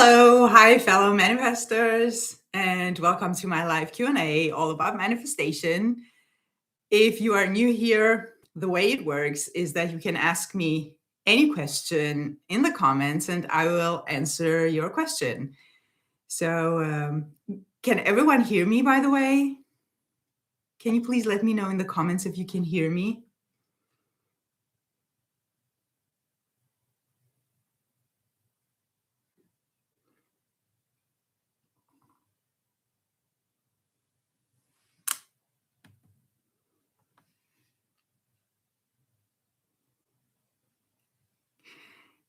Hello, hi fellow manifestors, and welcome to my live Q&A all about manifestation. If you are new here, the way it works is that you can ask me any question in the comments and I will answer your question. So can everyone hear me, by the way? Can you please let me know in the comments if you can hear me?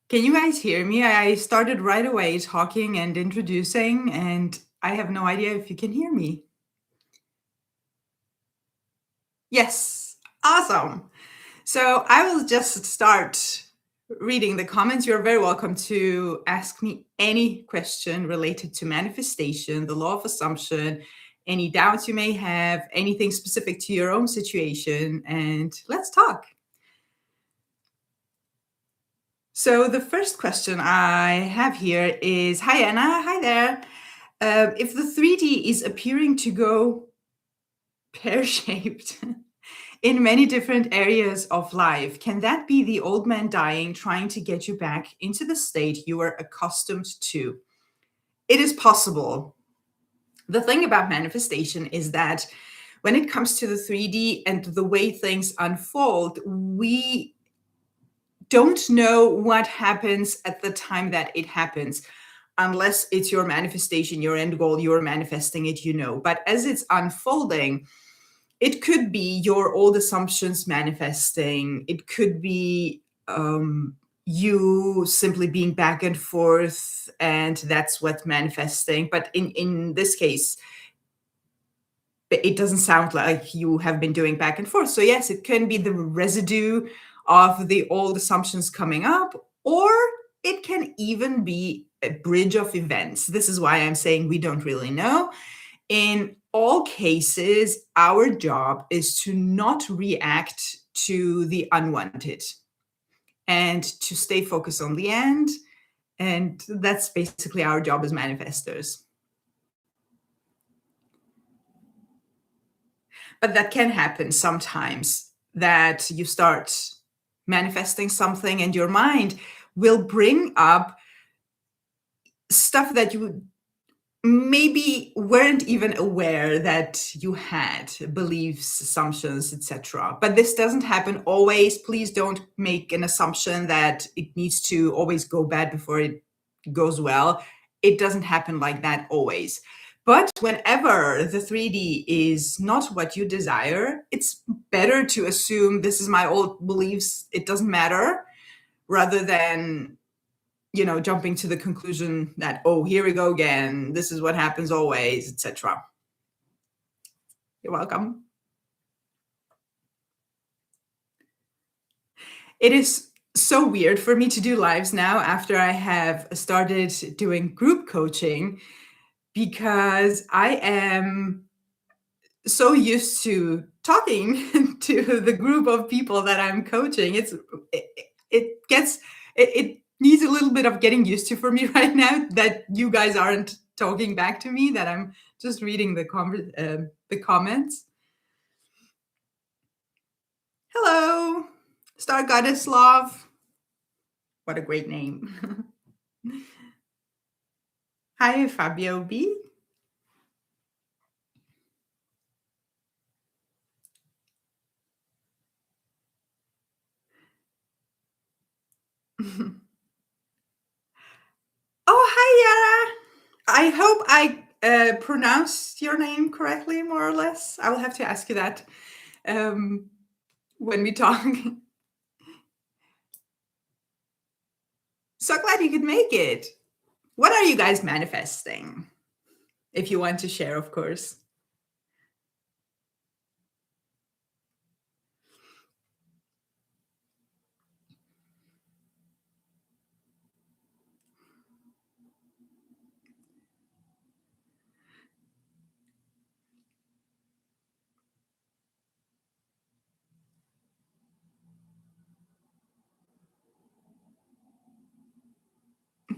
Can you guys hear me? I started right away talking and introducing, and I have no idea if you can hear me. Yes, awesome. So I will just start reading the comments. You're very welcome to ask me any question related to manifestation, the law of assumption, any doubts you may have, anything specific to your own situation, and let's talk. So the first question I have here is, hi Anna, hi there. If the 3D is appearing to go pear-shaped in many different areas of life, can that be the old man dying, trying to get you back into the state you were accustomed to? It is possible. The thing about manifestation is that when it comes to the 3D and the way things unfold, we don't know what happens at the time that it happens. Unless it's your manifestation, your end goal, you're manifesting it, you know. But as it's unfolding, it could be your old assumptions manifesting. It could be you simply being back and forth, and that's what's manifesting. But in this case, it doesn't sound like you have been doing back and forth. So yes, it can be the residue of the old assumptions coming up, or it can even be a bridge of events. This is why I'm saying we don't really know. In all cases, our job is to not react to the unwanted and to stay focused on the end. And that's basically our job as manifestors. But that can happen sometimes, that you start manifesting something and your mind will bring up stuff that you maybe weren't even aware that you had, beliefs, assumptions, etc. But this doesn't happen always. Please don't make an assumption that it needs to always go bad before it goes well. It doesn't happen like that always. But whenever the 3D is not what you desire, it's better to assume this is my old beliefs, it doesn't matter, rather than jumping to the conclusion that, oh, here we go again, this is what happens always, etc. You're welcome. It is so weird for me to do lives now after I have started doing group coaching, because I am so used to talking to the group of people that I'm coaching. It needs a little bit of getting used to for me right now, that you guys aren't talking back to me, that I'm just reading the comments. Hello, Star Goddess Love. What a great name. Hi, Fabio B. Oh, hi, Yara. I hope I pronounced your name correctly, more or less. I will have to ask you that when we talk. So glad you could make it. What are you guys manifesting? If you want to share, of course.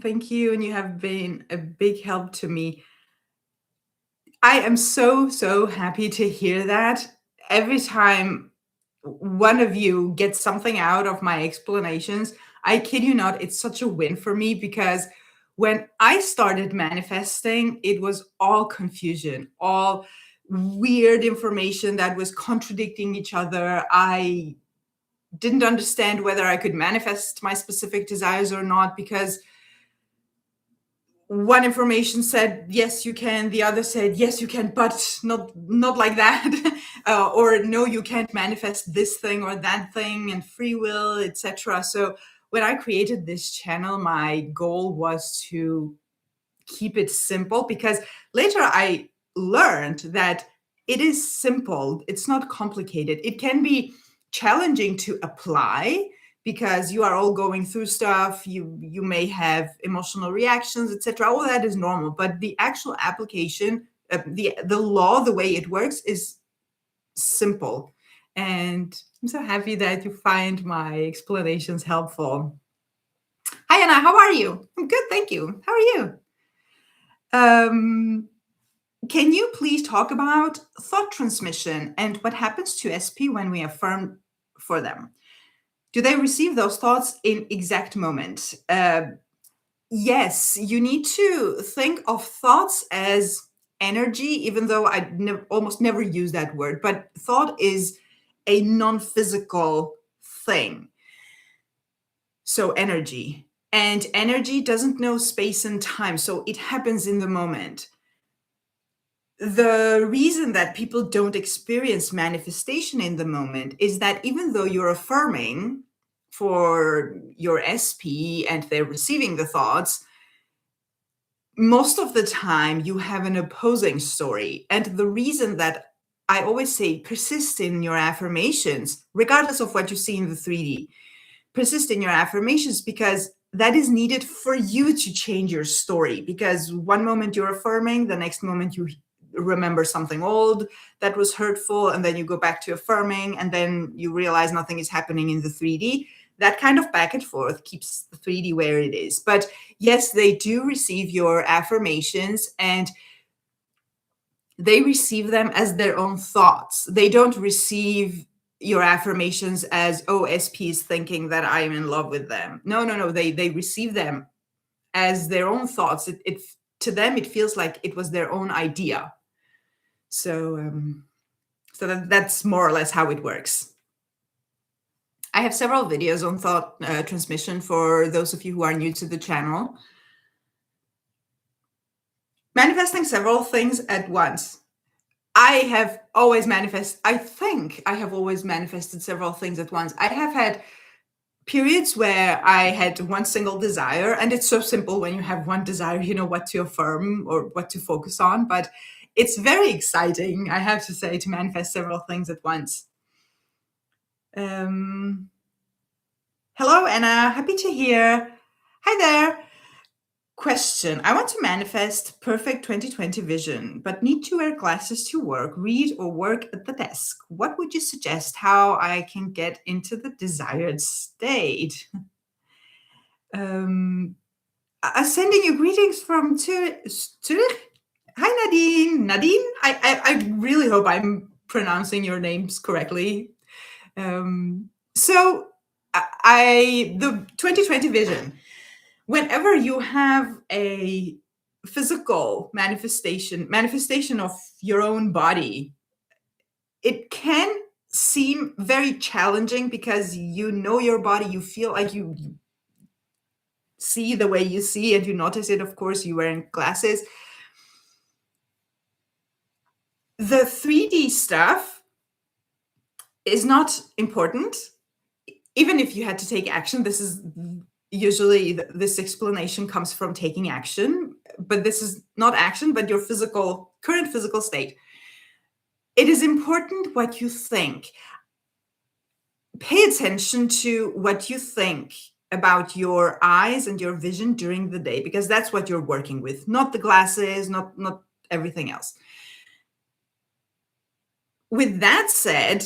Thank you. And you have been a big help to me. I am so, so happy to hear that. Every time one of you gets something out of my explanations, I kid you not, it's such a win for me because when I started manifesting, it was all confusion, all weird information that was contradicting each other. I didn't understand whether I could manifest my specific desires or not because one information said yes you can, the other said yes you can, but not like that. Or no, you can't manifest this thing or that thing, and free will, etc. So when I created this channel, my goal was to keep it simple, because later I learned that it is simple. It's not complicated. It can be challenging to apply because you are all going through stuff. You may have emotional reactions, etc. All that is normal, but the actual application, the law, the way it works is simple. And I'm so happy that you find my explanations helpful. Hi, Anna. How are you? I'm good, thank you. How are you? Can you please talk about thought transmission and what happens to SP when we affirm for them? Do they receive those thoughts in exact moment? Yes, you need to think of thoughts as energy, even though I almost never use that word, but thought is a non-physical thing. So energy. And energy doesn't know space and time, so it happens in the moment. The reason that people don't experience manifestation in the moment is that even though you're affirming for your SP and they're receiving the thoughts, most of the time you have an opposing story. And the reason that I always say persist in your affirmations, regardless of what you see in the 3D, persist in your affirmations, because that is needed for you to change your story. Because one moment you're affirming, the next moment you remember something old that was hurtful, and then you go back to affirming, and then you realize nothing is happening in the 3D. That kind of back and forth keeps the 3D where it is. But yes, they do receive your affirmations, and they receive them as their own thoughts. They don't receive your affirmations as, oh, SP is thinking that I am in love with them. No. They receive them as their own thoughts. It to them, it feels like it was their own idea. So that's more or less how it works. I have several videos on thought transmission for those of you who are new to the channel. Manifesting several things at once. I think I have always manifested several things at once. I have had periods where I had one single desire, and it's so simple when you have one desire, you know what to affirm or what to focus on, but it's very exciting, I have to say, to manifest several things at once. Hello, Anna, happy to hear. Hi there. Question. I want to manifest perfect 2020 vision, but need to wear glasses to work, read, or work at the desk. What would you suggest how I can get into the desired state? I'm sending you greetings from Zurich. Hi, Nadine. Nadine, I really hope I'm pronouncing your names correctly. So the 2020 vision. Whenever you have a physical manifestation of your own body, it can seem very challenging because you know your body, you feel like you see the way you see, and you notice it, of course, you're wearing glasses. The 3D stuff is not important. Even if you had to take action, this is usually this explanation comes from taking action, but this is not action, but your current physical state. It is important what you think. Pay attention to what you think about your eyes and your vision during the day, because that's what you're working with, not the glasses, not everything else. With that said,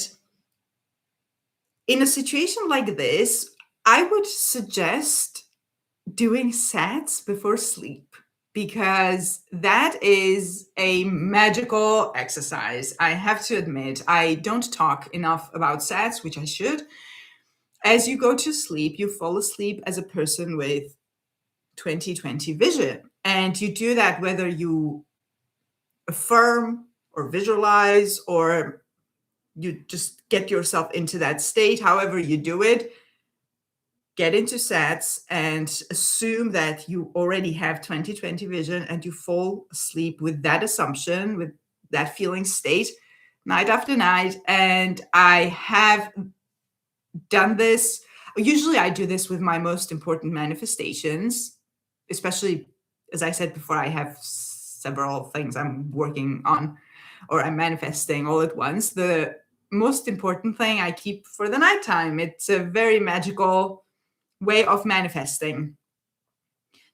in a situation like this, I would suggest doing sats before sleep, because that is a magical exercise. I have to admit, I don't talk enough about sats, which I should. As you go to sleep, you fall asleep as a person with 20/20 vision. And you do that whether you affirm or visualize, or you just get yourself into that state. However you do it, get into sats and assume that you already have 20/20 vision, and you fall asleep with that assumption, with that feeling state, night after night. And I have done this. Usually I do this with my most important manifestations, especially, as I said before, I have several things I'm working on or I'm manifesting all at once. The most important thing I keep for the nighttime. It's a very magical way of manifesting.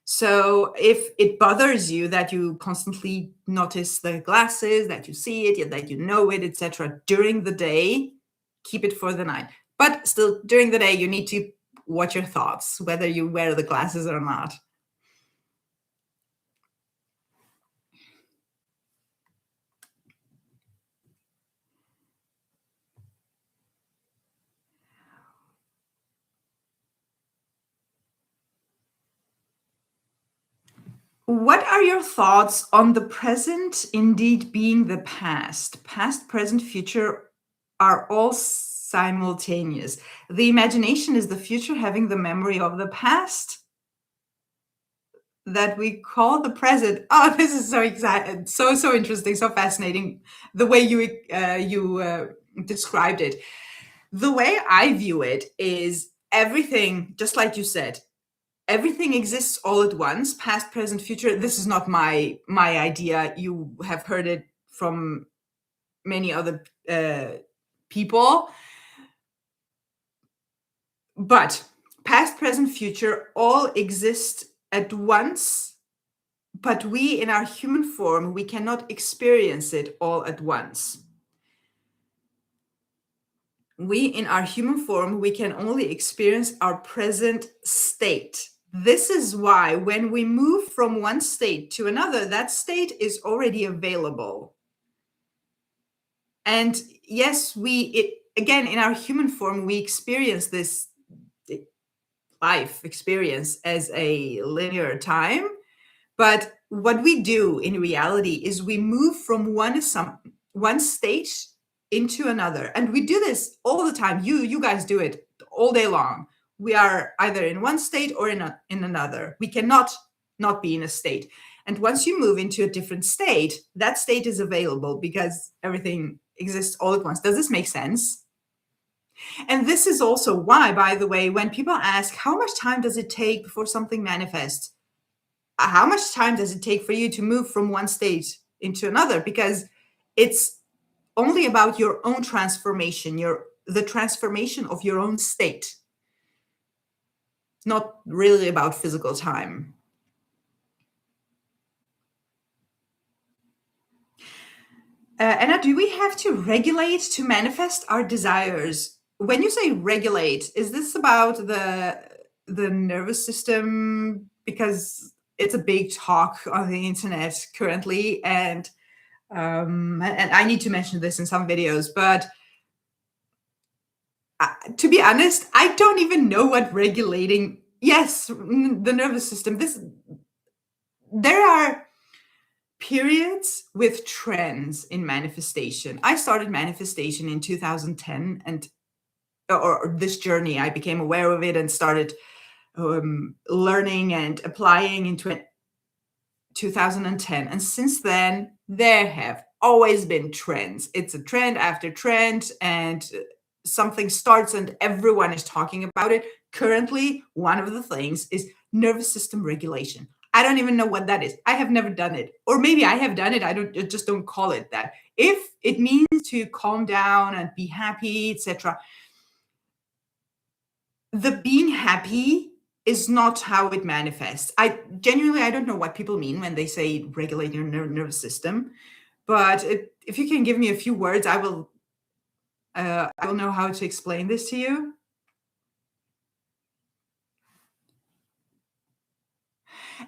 So if it bothers you that you constantly notice the glasses, that you see it, that you know it, etc., during the day, keep it for the night. But still, during the day, you need to watch your thoughts, whether you wear the glasses or not. What are your thoughts on the present indeed being the past? Past, present, future are all simultaneous. The imagination is the future having the memory of the past that we call the present. Oh, this is so exciting, so interesting, so fascinating, the way you described it. The way I view it is everything, just like you said, everything exists all at once, past, present, future. This is not my idea. You have heard it from many other people. But past, present, future all exist at once, but we in our human form, we cannot experience it all at once. We in our human form, we can only experience our present state. This is why when we move from one state to another, that state is already available. And yes, again, in our human form, we experience this life experience as a linear time. But what we do in reality is we move from one state into another. And we do this all the time. You guys do it all day long. We are either in one state or in another. We cannot not be in a state. And once you move into a different state, that state is available because everything exists all at once. Does this make sense? And this is also why, by the way, when people ask, how much time does it take before something manifests? How much time does it take for you to move from one state into another? Because it's only about your own transformation, the transformation of your own state. It's not really about physical time. Anna, do we have to regulate to manifest our desires? When you say regulate, is this about the nervous system? Because it's a big talk on the internet currently, and I need to mention this in some videos, but to be honest, I don't even know what regulating. Yes, the nervous system. There are periods with trends in manifestation. I started manifestation in 2010, and or this journey, I became aware of it and started learning and applying in 2010. And since then, there have always been trends. It's a trend after trend, and something starts and everyone is talking about it. Currently, one of the things is nervous system regulation. I don't even know what that is. I have never done it. Or maybe I have done it. I just don't call it that. If it means to calm down and be happy, etc., the being happy is not how it manifests. I don't know what people mean when they say regulate your nervous system, but if you can give me a few words, I will know how to explain this to you.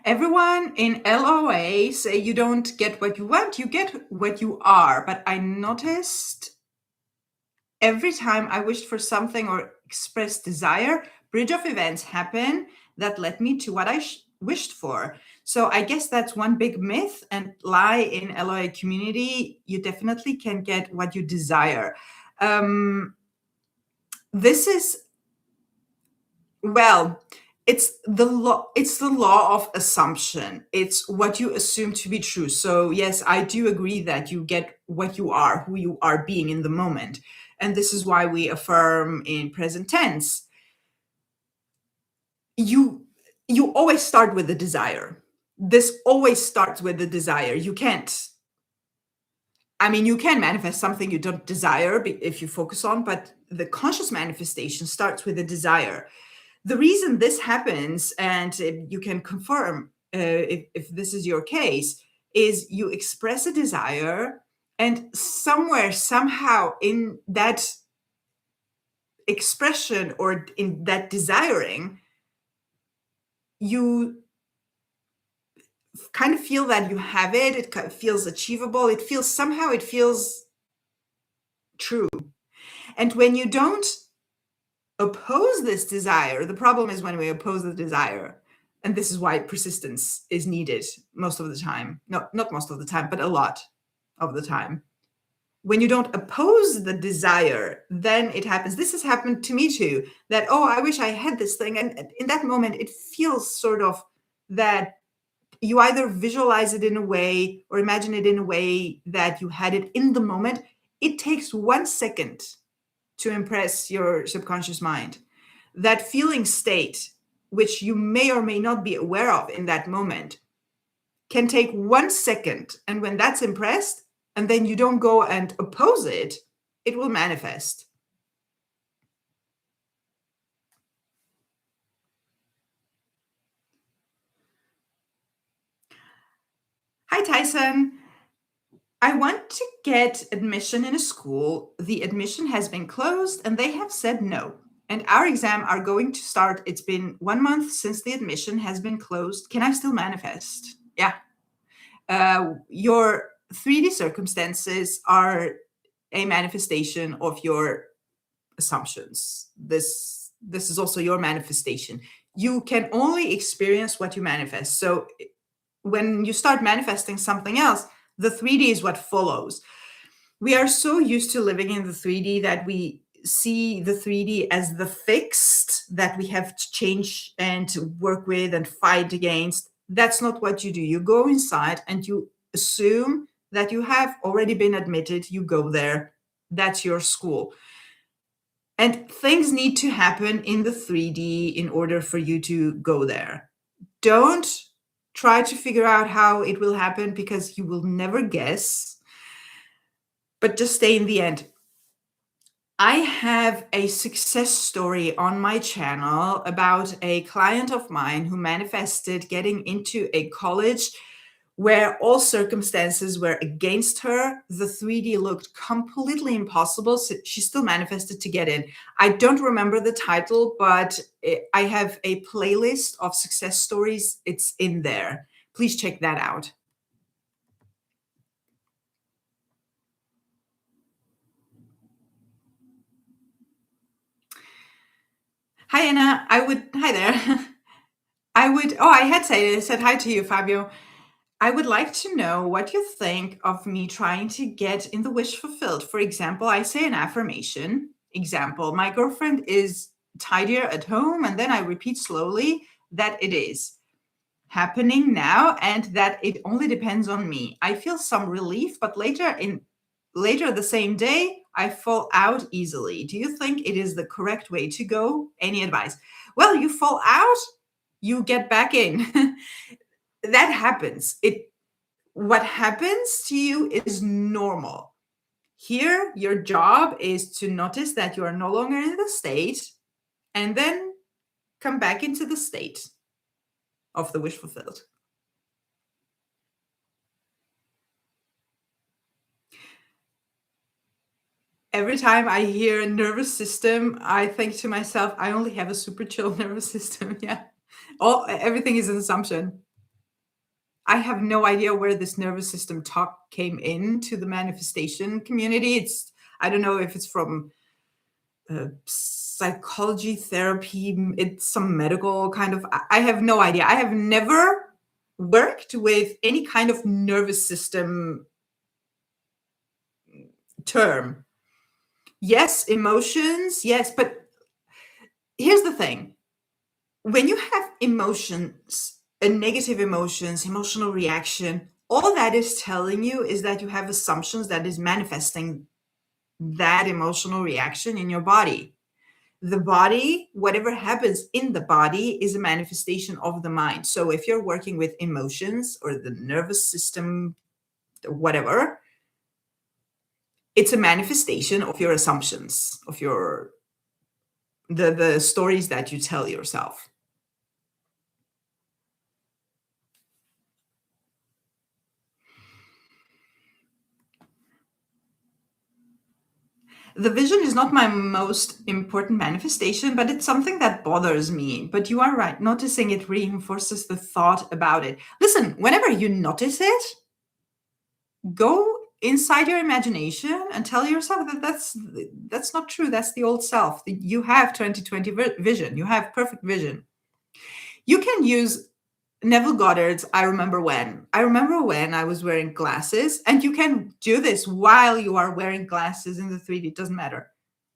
Everyone in LOA say you don't get what you want, you get what you are. But I noticed every time I wished for something or expressed desire, bridge of events happen that led me to what I wished for. So I guess that's one big myth and lie in LOA community. You definitely can get what you desire. This is, well, it's the law of assumption. It's what you assume to be true. So yes, I do agree that you get what you are, who you are being in the moment. And this is why we affirm in present tense. You always start with the desire. This always starts with the desire. You can't, I mean, you can manifest something you don't desire if you focus on, but the conscious manifestation starts with a desire. The reason this happens, and you can confirm if this is your case, is you express a desire, and somewhere, somehow in that expression or in that desiring, you kind of feel that you have it. It kind of feels achievable. It feels somehow, it feels true. And when you don't oppose this desire, the problem is when we oppose the desire. And this is why persistence is needed most of the time. No, not most of the time, but a lot of the time. When you don't oppose the desire, then it happens. This has happened to me too, that, oh, I wish I had this thing. And in that moment, it feels sort of that you either visualize it in a way or imagine it in a way that you had it in the moment. It takes 1 second to impress your subconscious mind. That feeling state, which you may or may not be aware of in that moment, can take 1 second. And when that's impressed, and then you don't go and oppose it, it will manifest. Hi, Tyson. I want to get admission in a school. The admission has been closed and they have said no. And our exam are going to start. It's been 1 month since the admission has been closed. Can I still manifest? Yeah. Your 3D circumstances are a manifestation of your assumptions. This is also your manifestation. You can only experience what you manifest. So when you start manifesting something else, the 3D is what follows. We are so used to living in the 3D that we see the 3D as the fixed that we have to change and to work with and fight against. That's not what you do. You go inside and you assume that you have already been admitted. You go there. That's your school. And things need to happen in the 3D in order for you to go there. Don't try to figure out how it will happen because you will never guess, but just stay in the end. I have a success story on my channel about a client of mine who manifested getting into a college where all circumstances were against her. The 3D looked completely impossible. So she still manifested to get in. I don't remember the title, but I have a playlist of success stories. It's in there. Please check that out. Hi, Anna. Hi there. I had said hi to you, Fabio. I would like to know what you think of me trying to get in the wish fulfilled. For example, I say an affirmation. Example, my girlfriend is tidier at home, and then I repeat slowly that it is happening now and that it only depends on me. I feel some relief, but later the same day, I fall out easily. Do you think it is the correct way to go? Any advice? Well, you fall out, you get back in. That happens. What happens to you is normal. Here, your job is to notice that you are no longer in the state and then come back into the state of the wish fulfilled. Every time I hear a nervous system, I think to myself, I only have a super chill nervous system. Yeah. Everything is an assumption. I have no idea where this nervous system talk came into the manifestation community. I don't know if it's from psychology, therapy, it's some medical kind of, I have no idea. I have never worked with any kind of nervous system term. Yes, emotions, yes, but here's the thing. When you have emotions, negative emotions, emotional reaction, all that is telling you is that you have assumptions that is manifesting that emotional reaction in your body. The body, whatever happens in the body, is a manifestation of the mind. So if you're working with emotions or the nervous system, whatever, it's a manifestation of your assumptions, of your the stories that you tell yourself. The vision is not my most important manifestation, but it's something that bothers me. But you are right. Noticing it reinforces the thought about it. Listen, whenever you notice it, go inside your imagination and tell yourself that that's not true. That's the old self. You have 2020 vision. You have perfect vision. You can use Neville Goddard's I remember when. I remember when I was wearing glasses, and you can do this while you are wearing glasses in the 3D. It doesn't matter.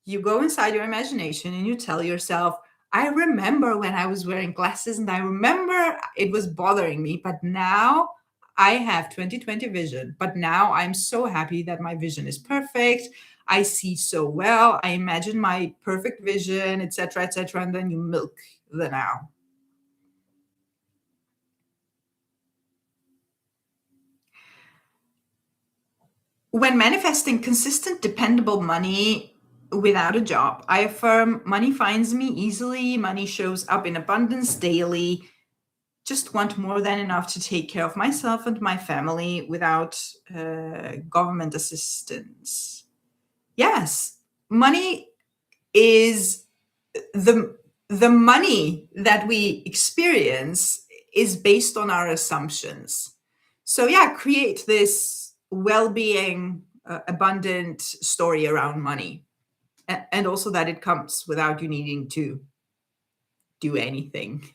You go inside your imagination and you tell yourself, I remember when I was wearing glasses and I remember it was bothering me, but now I have 2020 vision. But now I'm so happy that my vision is perfect. I see so well. I imagine my perfect vision, etc., etc. And then you milk the now. When manifesting consistent, dependable money without a job, I affirm money finds me easily, money shows up in abundance daily. Just want more than enough to take care of myself and my family without government assistance. Yes, money is the money that we experience is based on our assumptions. So yeah, create this well-being, abundant story around money, and also that it comes without you needing to do anything.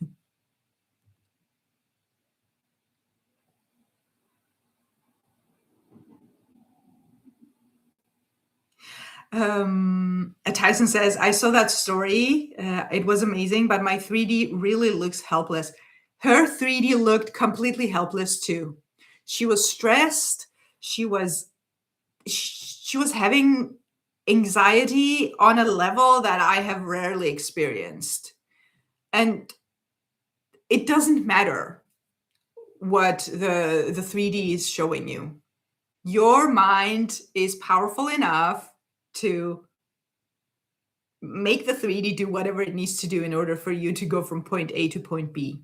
Tyson says, I saw that story. It was amazing, but my 3D really looks helpless. Her 3D looked completely helpless too. She was stressed. She was having anxiety on a level that I have rarely experienced. And it doesn't matter what the 3D is showing you. Your mind is powerful enough to make the 3D do whatever it needs to do in order for you to go from point A to point B.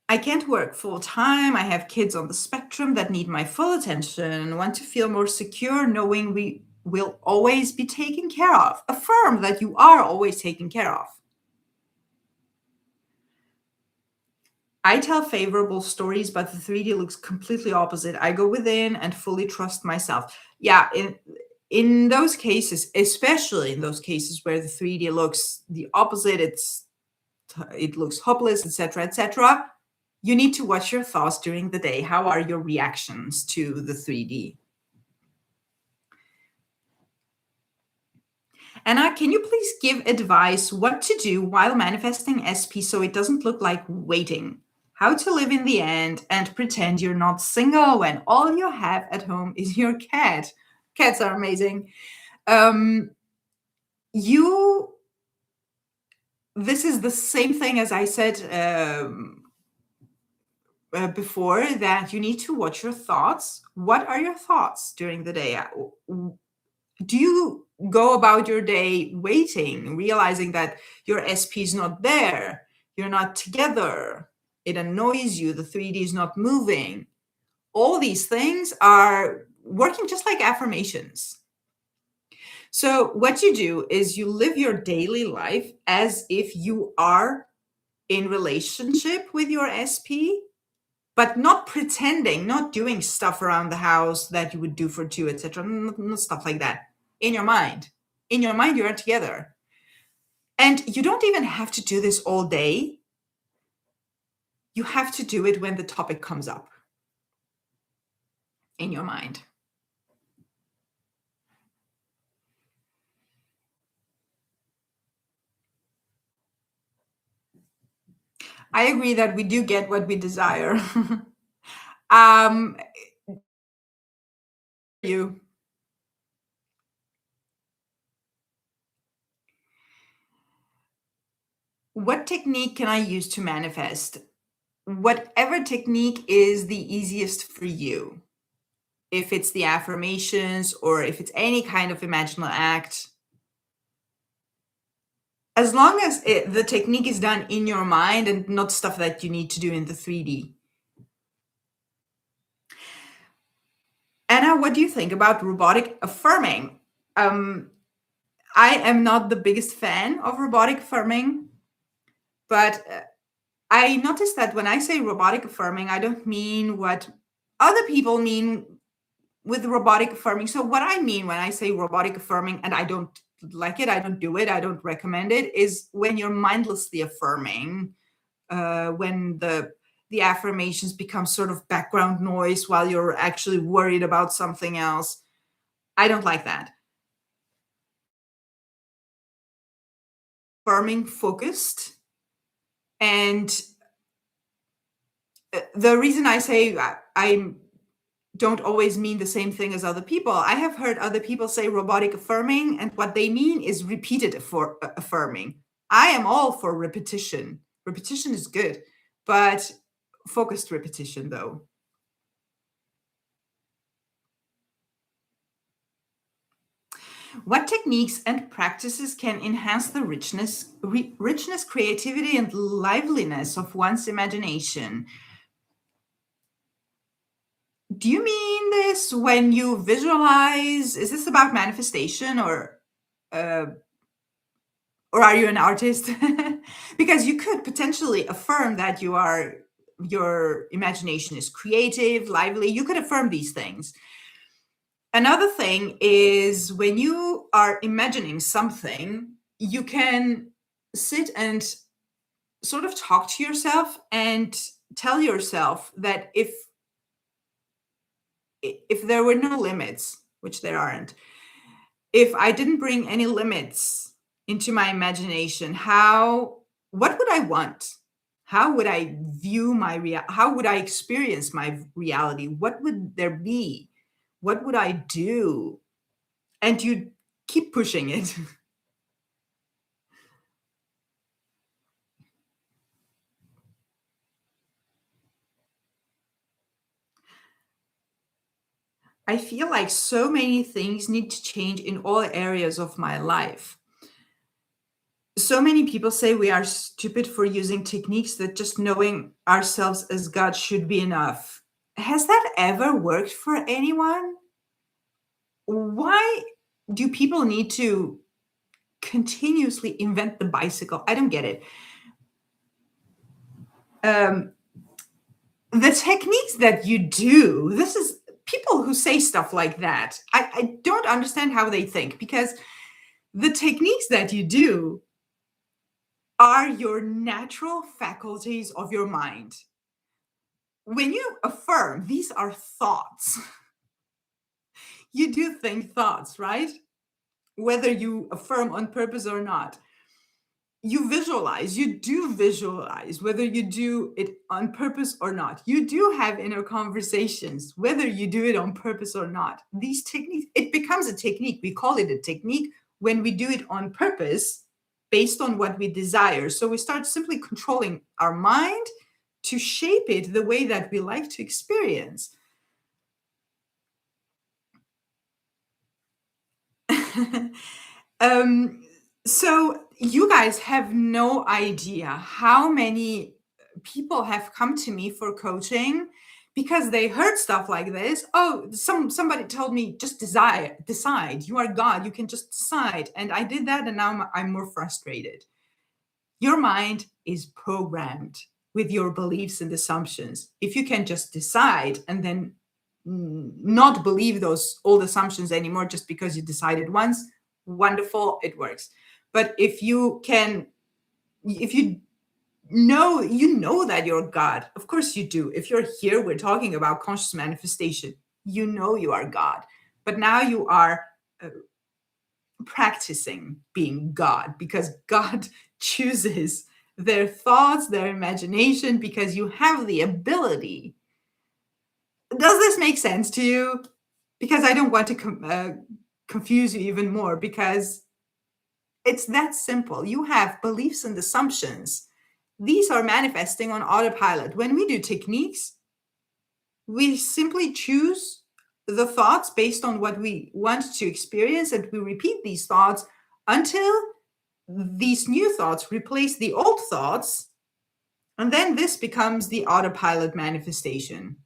I can't work full time. I have kids on the spectrum that need my full attention and want to feel more secure knowing we will always be taken care of. Affirm that you are always taken care of. I tell favorable stories, but the 3D looks completely opposite. I go within and fully trust myself. Yeah, in those cases, especially in those cases where the 3D looks the opposite, it looks hopeless, etc., etc. You need to watch your thoughts during the day. How are your reactions to the 3D? Anna, can you please give advice what to do while manifesting SP so it doesn't look like waiting? How to live in the end and pretend you're not single when all you have at home is your cat. Cats are amazing. This is the same thing as I said before, that you need to watch your thoughts. What are your thoughts during the day? Do you go about your day waiting, realizing that your SP is not there, you're not together, it annoys you, the 3D is not moving? All these things are working just like affirmations. So what you do is you live your daily life as if you are in relationship with your SP, but not pretending, not doing stuff around the house that you would do for two, etc. Not stuff like that. In your mind. In your mind, you are together. And you don't even have to do this all day. You have to do it when the topic comes up in your mind. I agree that we do get what we desire. um, you. What technique can I use to manifest? Whatever technique is the easiest for you. If it's the affirmations or if it's any kind of imaginal act, as long as the technique is done in your mind and not stuff that you need to do in the 3D. Anna, what do you think about robotic affirming? I am not the biggest fan of robotic affirming, but I noticed that when I say robotic affirming, I don't mean what other people mean with robotic affirming. So what I mean when I say robotic affirming, and I don't like it, I don't do it, I don't recommend it, is when you're mindlessly affirming, when the affirmations become sort of background noise while you're actually worried about something else. I don't like that. Affirming focused. And the reason I say I don't always mean the same thing as other people. I have heard other people say robotic affirming, and what they mean is repeated affirming. I am all for repetition. Repetition is good, but focused repetition, though. What techniques and practices can enhance the richness, creativity, and liveliness of one's imagination? Do you mean this when you visualize? Is this about manifestation, or are you an artist? Because you could potentially affirm that your imagination is creative, lively. You could affirm these things. Another thing is when you are imagining something, you can sit and sort of talk to yourself and tell yourself that if there were no limits, which there aren't, if I didn't bring any limits into my imagination, what would I want? How would I view how would I experience my reality? What would there be? What would I do? And you keep pushing it. I feel like so many things need to change in all areas of my life. So many people say we are stupid for using techniques, that just knowing ourselves as God should be enough. Has that ever worked for anyone? Why do people need to continuously invent the bicycle? I don't get it. The techniques that you do, this is people who say stuff like that. I don't understand how they think, because the techniques that you do are your natural faculties of your mind. When you affirm, these are thoughts. You do think thoughts, right? Whether you affirm on purpose or not. You do visualize, whether you do it on purpose or not. You do have inner conversations, whether you do it on purpose or not. These techniques, it becomes a technique. We call it a technique when we do it on purpose based on what we desire. So we start simply controlling our mind to shape it the way that we like to experience. So you guys have no idea how many people have come to me for coaching because they heard stuff like this. Oh, somebody told me, just decide. You are God. You can just decide. And I did that, and now I'm more frustrated. Your mind is programmed with your beliefs and assumptions. If you can just decide and then not believe those old assumptions anymore just because you decided once, wonderful, it works. But if you know, you know that you're God. Of course you do. If you're here, we're talking about conscious manifestation. You know you are God. But now you are practicing being God, because God chooses their thoughts, their imagination, because you have the ability. Does this make sense to you? Because I don't want to confuse you even more, because it's that simple. You have beliefs and assumptions. These are manifesting on autopilot. When we do techniques, we simply choose the thoughts based on what we want to experience, and we repeat these thoughts until these new thoughts replace the old thoughts, and then this becomes the autopilot manifestation.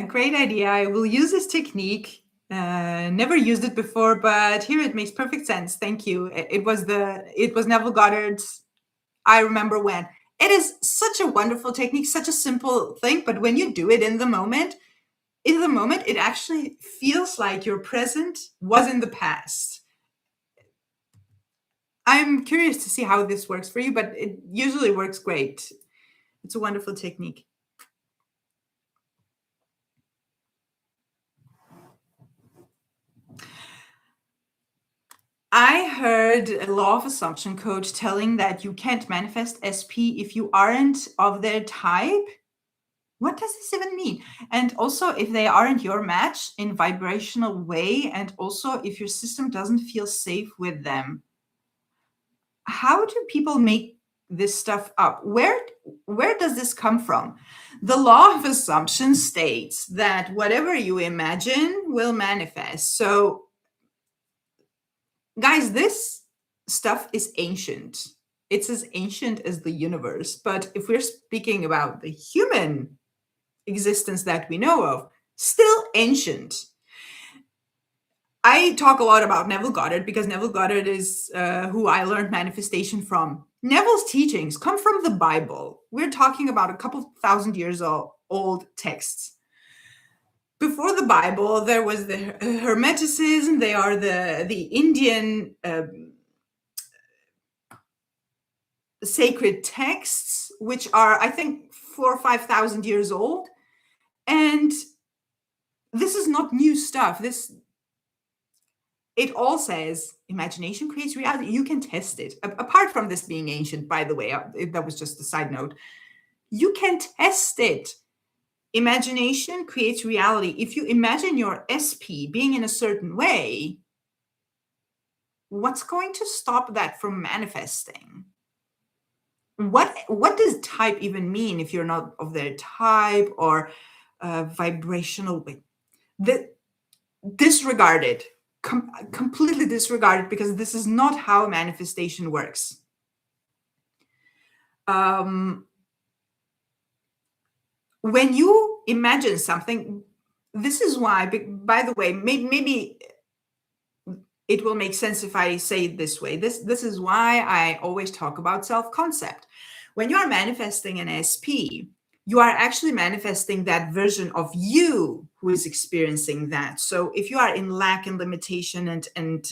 Great idea. I will use this technique. Never used it before, but here it makes perfect sense. Thank you. It was Neville Goddard's I Remember When. It is such a wonderful technique, such a simple thing, but when you do it in the moment, it actually feels like your present was in the past. I'm curious to see how this works for you, but it usually works great. It's a wonderful technique. I heard a law of assumption coach telling that you can't manifest SP if you aren't of their type. What does this even mean? And also, if they aren't your match in vibrational way, and also if your system doesn't feel safe with them. How do people make this stuff up? Where does this come from? The law of assumption states that whatever you imagine will manifest. So, guys, this stuff is ancient. It's as ancient as the universe. But if we're speaking about the human existence that we know of, still ancient. I talk a lot about Neville Goddard because Neville Goddard is who I learned manifestation from. Neville's teachings come from the Bible. We're talking about a couple thousand years old texts. Before the Bible, there was the Hermeticism. They are the Indian sacred texts, which are, I think, 4,000 or 5,000 years old. And this is not new stuff. It all says imagination creates reality. You can test it. Apart from this being ancient, by the way, that was just a side note. You can test it. Imagination creates reality. If you imagine your SP being in a certain way, what's going to stop that from manifesting? What does type even mean if you're not of their type or vibrational? Disregard it. Completely disregard it, because this is not how manifestation works. When you imagine something, this is why, by the way, maybe it will make sense if I say it this way. This is why I always talk about self-concept. When you are manifesting an SP, you are actually manifesting that version of you who is experiencing that. So if you are in lack and limitation and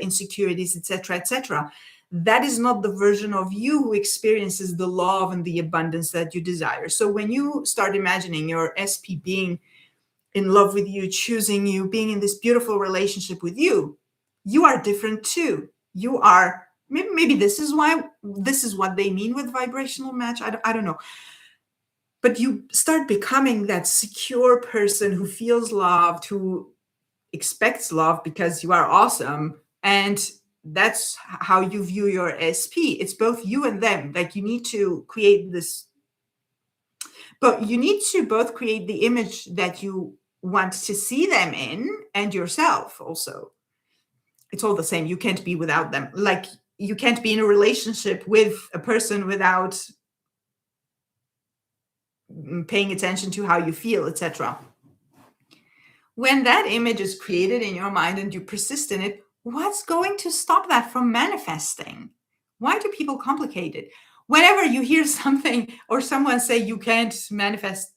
insecurities, etc., that is not the version of you who experiences the love and the abundance that you desire. So when you start imagining your SP being in love with you, choosing you, being in this beautiful relationship with you, you are different too. You are, maybe this is what they mean with vibrational match. I don't know. But you start becoming that secure person who feels loved, who expects love because you are awesome. And that's how you view your SP. It's both you and them. Like, you need to create this, but you need to both create the image that you want to see them in, and yourself also. It's all the same. You can't be without them. Like, you can't be in a relationship with a person without paying attention to how you feel, etc. When that image is created in your mind and you persist in it, what's going to stop that from manifesting? Why do people complicate it? Whenever you hear something or someone say you can't manifest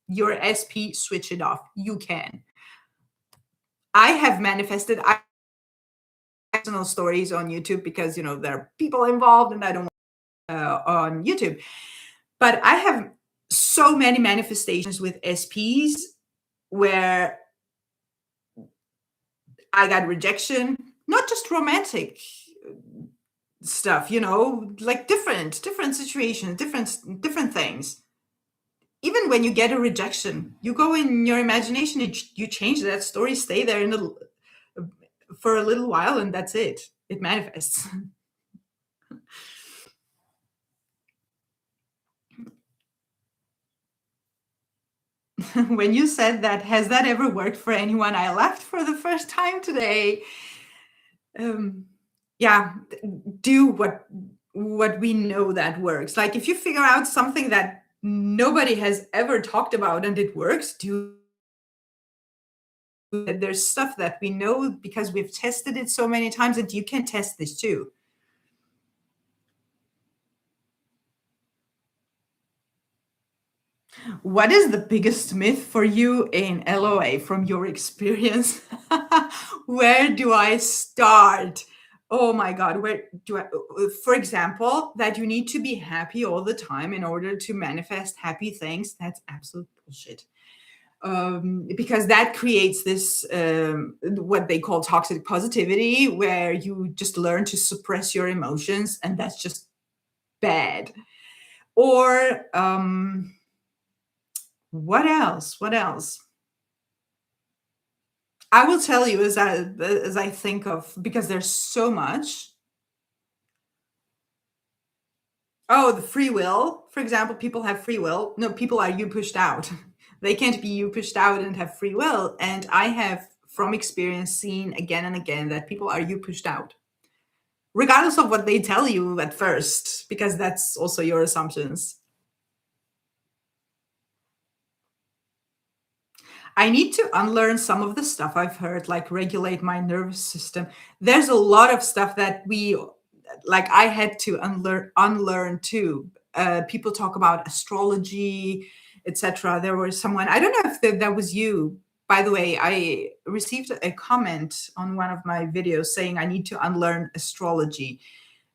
your SP, switch it off. You can. I have manifested personal stories on YouTube because, there are people involved and I don't want on YouTube. But I have so many manifestations with SPs where I got rejection, not just romantic stuff, like different situations, different things. Even when you get a rejection, you go in your imagination, you change that story, stay there for a little while, and that's it. It manifests. When you said that, has that ever worked for anyone? I laughed for the first time today. Yeah, do what we know that works. Like, if you figure out something that nobody has ever talked about and it works, there's stuff that we know because we've tested it so many times, and you can test this too. What is the biggest myth for you in LOA from your experience? Where do I start? Oh my God, where do I, for example, that you need to be happy all the time in order to manifest happy things. That's absolute bullshit. Because that creates this, what they call toxic positivity, where you just learn to suppress your emotions, and that's just bad. Or, what else? What else? I will tell you as I think of, because there's so much. Oh, the free will. For example, people have free will. No, people are you pushed out. They can't be you pushed out and have free will. And I have, from experience, seen again and again that people are you pushed out, regardless of what they tell you at first, because that's also your assumptions. I need to unlearn some of the stuff I've heard, like regulate my nervous system. There's a lot of stuff that I had to unlearn too. People talk about astrology, etc. There was someone, I don't know if that was you. By the way, I received a comment on one of my videos saying I need to unlearn astrology.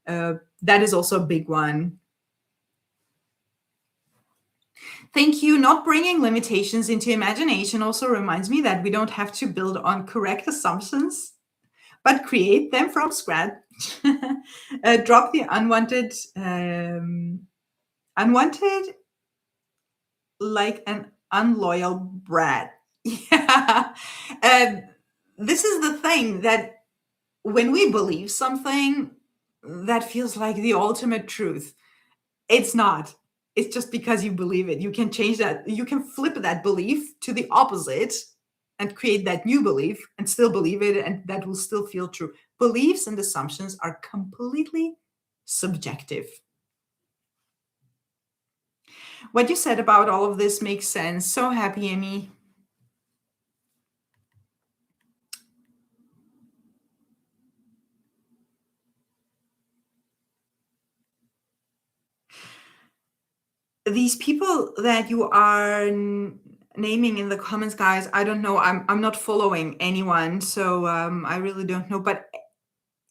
That is also a big one. Thank you. Not bringing limitations into imagination also reminds me that we don't have to build on correct assumptions, but create them from scratch. Drop the unwanted like an unloyal brat. Yeah. This is the thing, that when we believe something that feels like the ultimate truth, it's not. It's just because you believe it. You can change that. You can flip that belief to the opposite and create that new belief and still believe it, and that will still feel true. Beliefs and assumptions are completely subjective. What you said about all of this makes sense. So happy, Amy. These people that you are naming in the comments, guys, I don't know. I'm not following anyone, so I really don't know. But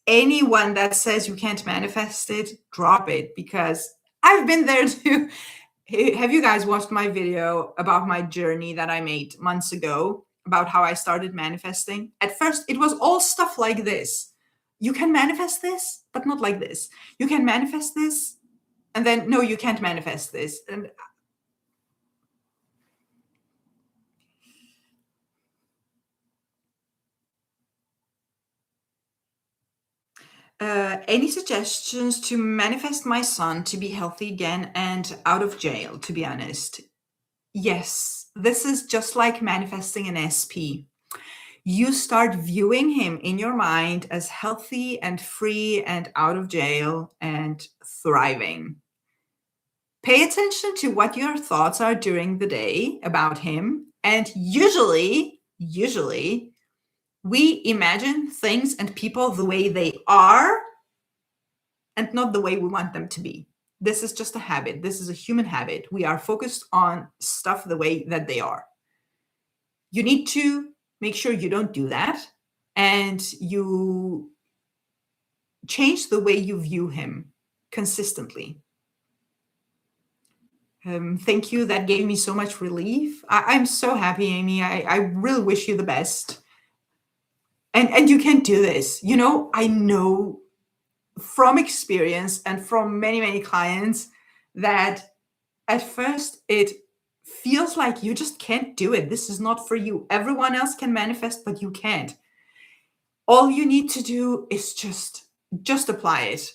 anyone that says you can't manifest it, drop it, because I've been there too. Have you guys watched my video about my journey that I made months ago about how I started manifesting? At first, it was all stuff like this. You can manifest this, but not like this. You can manifest this, and then, no, you can't manifest this. And any suggestions to manifest my son to be healthy again and out of jail, to be honest? Yes. This is just like manifesting an SP. You start viewing him in your mind as healthy and free and out of jail and thriving. Pay attention to what your thoughts are during the day about him. And usually, we imagine things and people the way they are and not the way we want them to be. This is just a habit. This is a human habit. We are focused on stuff the way that they are. You need to make sure you don't do that, and you change the way you view him consistently. Thank you. That gave me so much relief. I'm so happy, Amy. I really wish you the best. And you can do this. You know, I know from experience and from many, many clients that at first it feels like you just can't do it. This is not for you. Everyone else can manifest, but you can't. All you need to do is just apply it.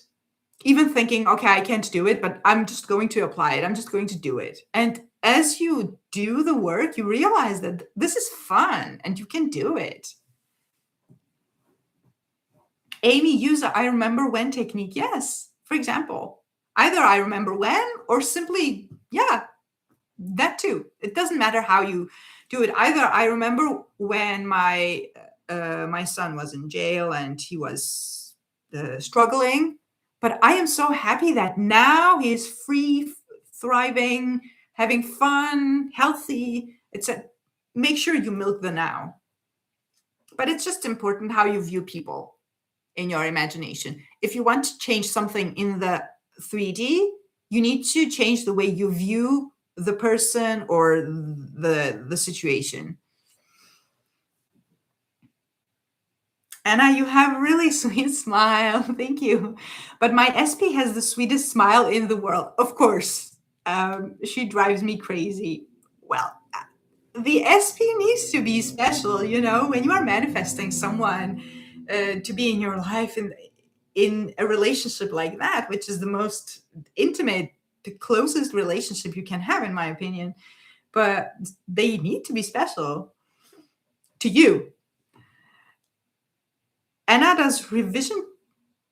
Even thinking, okay, I can't do it, but I'm just going to apply it. I'm just going to do it. And as you do the work, you realize that this is fun and you can do it. Amy, use the I remember when technique. Yes, for example, either I remember when or simply, yeah, that too. It doesn't matter how you do it. Either I remember when my son was in jail and he was struggling, but I am so happy that now he is free, thriving, having fun, healthy. Make sure you milk the now. But it's just important how you view people in your imagination. If you want to change something in the 3D, you need to change the way you view the person or the situation. Anna, you have a really sweet smile. Thank you. But my SP has the sweetest smile in the world. Of course, she drives me crazy. Well, the SP needs to be special, you know, when you are manifesting someone to be in your life in a relationship like that, which is the most intimate, the closest relationship you can have, in my opinion. But they need to be special to you. Anna, does revision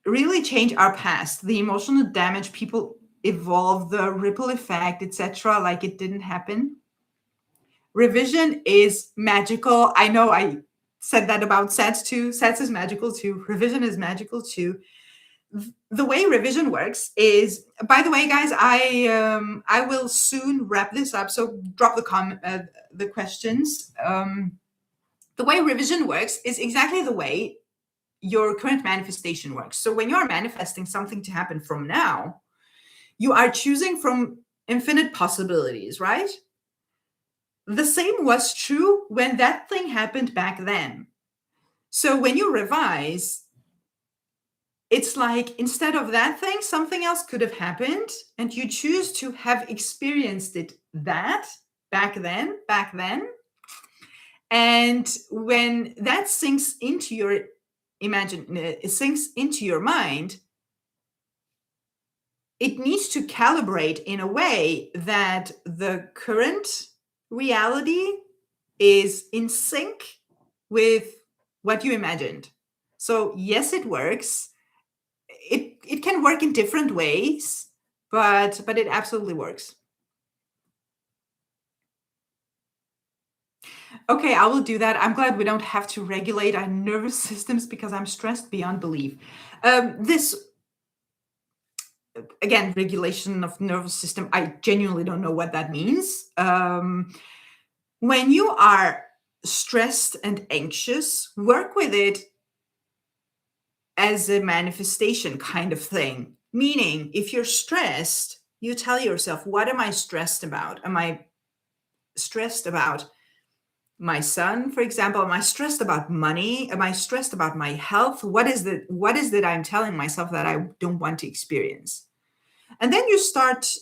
really change our past? The emotional damage, people evolve, the ripple effect, etc., like it didn't happen? Revision is magical. I know I said that about sets too. Sets is magical too. Revision is magical too. The way revision works is, by the way, guys, I will soon wrap this up. So drop the questions. The way revision works is exactly the way your current manifestation works. So when you are manifesting something to happen from now, you are choosing from infinite possibilities, right? The same was true when that thing happened back then. So when you revise, it's like instead of that thing, something else could have happened, and you choose to have experienced it back then. And when that sinks into your it sinks into your mind, it needs to calibrate in a way that the current reality is in sync with what you imagined. So yes, it works. It can work in different ways, but it absolutely works. Okay, I will do that. I'm glad we don't have to regulate our nervous systems because I'm stressed beyond belief. This, again, regulation of nervous system, I genuinely don't know what that means. When you are stressed and anxious, work with it as a manifestation kind of thing. Meaning, if you're stressed, you tell yourself, what am I stressed about? Am I stressed about my son, for example? Am I stressed about money? Am I stressed about my health? What is it I'm telling myself that I don't want to experience? And then you start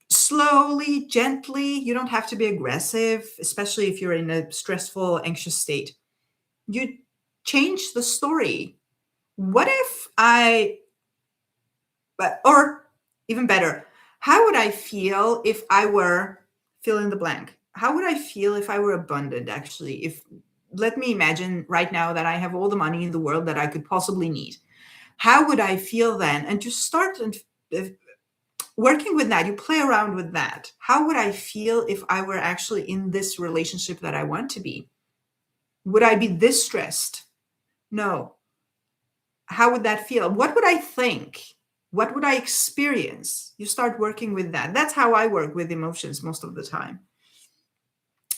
slowly, gently. You don't have to be aggressive, especially if you're in a stressful, anxious state. You change the story. What if or even better, how would I feel if I were fill in the blank? how would I feel if I were abundant, actually? If Let me imagine right now that I have all the money in the world that I could possibly need. How would I feel then? And just start and working with that. You play around with that. How would I feel if I were actually in this relationship that I want to be? Would I be this stressed? No. How would that feel? What would I think? What would I experience? You start working with that. That's how I work with emotions most of the time.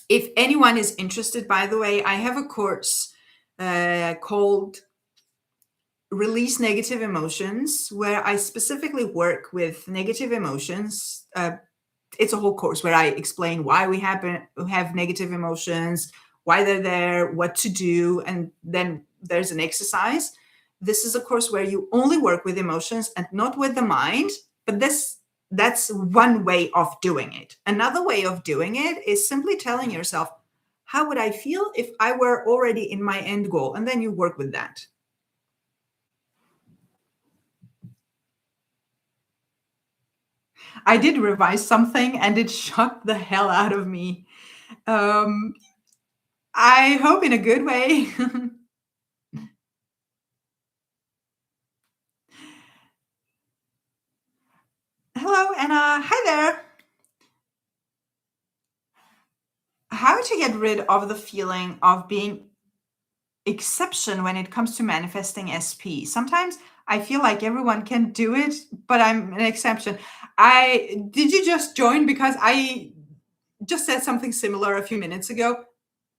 If anyone is interested, by the way, I have a course called Release Negative Emotions, where I specifically work with negative emotions. It's a whole course where I explain why we have negative emotions, why they're there, what to do, and then there's an exercise. This is a course where you only work with emotions and not with the mind, but that's one way of doing it. Another way of doing it is simply telling yourself, how would I feel if I were already in my end goal? And then you work with that. I did revise something and it shocked the hell out of me. Um, I hope in a good way. Hello, Anna. Hi there. How to get rid of the feeling of being exception when it comes to manifesting SP. Sometimes I feel like everyone can do it, but I'm an exception. I did you just join because I just said something similar a few minutes ago?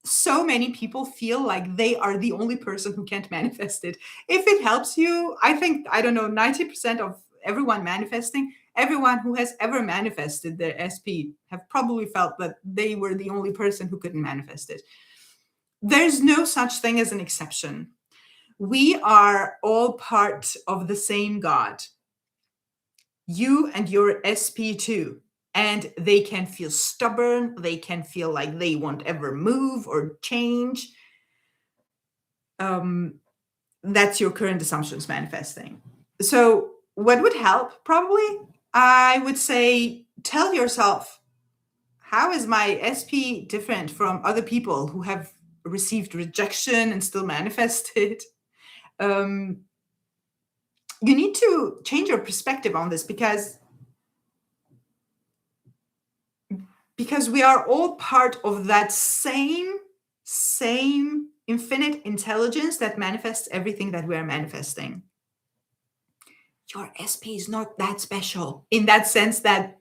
So many people feel like they are the only person who can't manifest it. If it helps you, I think, I don't know, 90% of everyone manifesting, everyone who has ever manifested their SP have probably felt that they were the only person who couldn't manifest it. There's no such thing as an exception. We are all part of the same God. You and your SP too. And they can feel stubborn. They can feel like they won't ever move or change. Um, that's your current assumptions manifesting. So, what would help? Probably, I would say, tell yourself, how is my SP different from other people who have received rejection and still manifested? Um, you need to change your perspective on this because we are all part of that same infinite intelligence that manifests everything that we are manifesting. Your SP is not that special in that sense that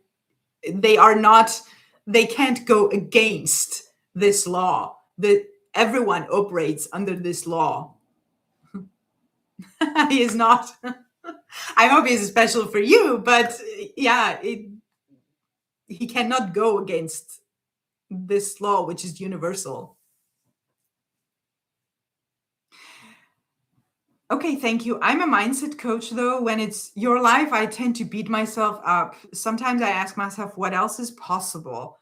they are not, they can't go against this law, that everyone operates under this law. He is not. I hope he's special for you, but yeah, he cannot go against this law, which is universal. Okay, thank you. I'm a mindset coach, though. When it's your life, I tend to beat myself up. Sometimes I ask myself, what else is possible?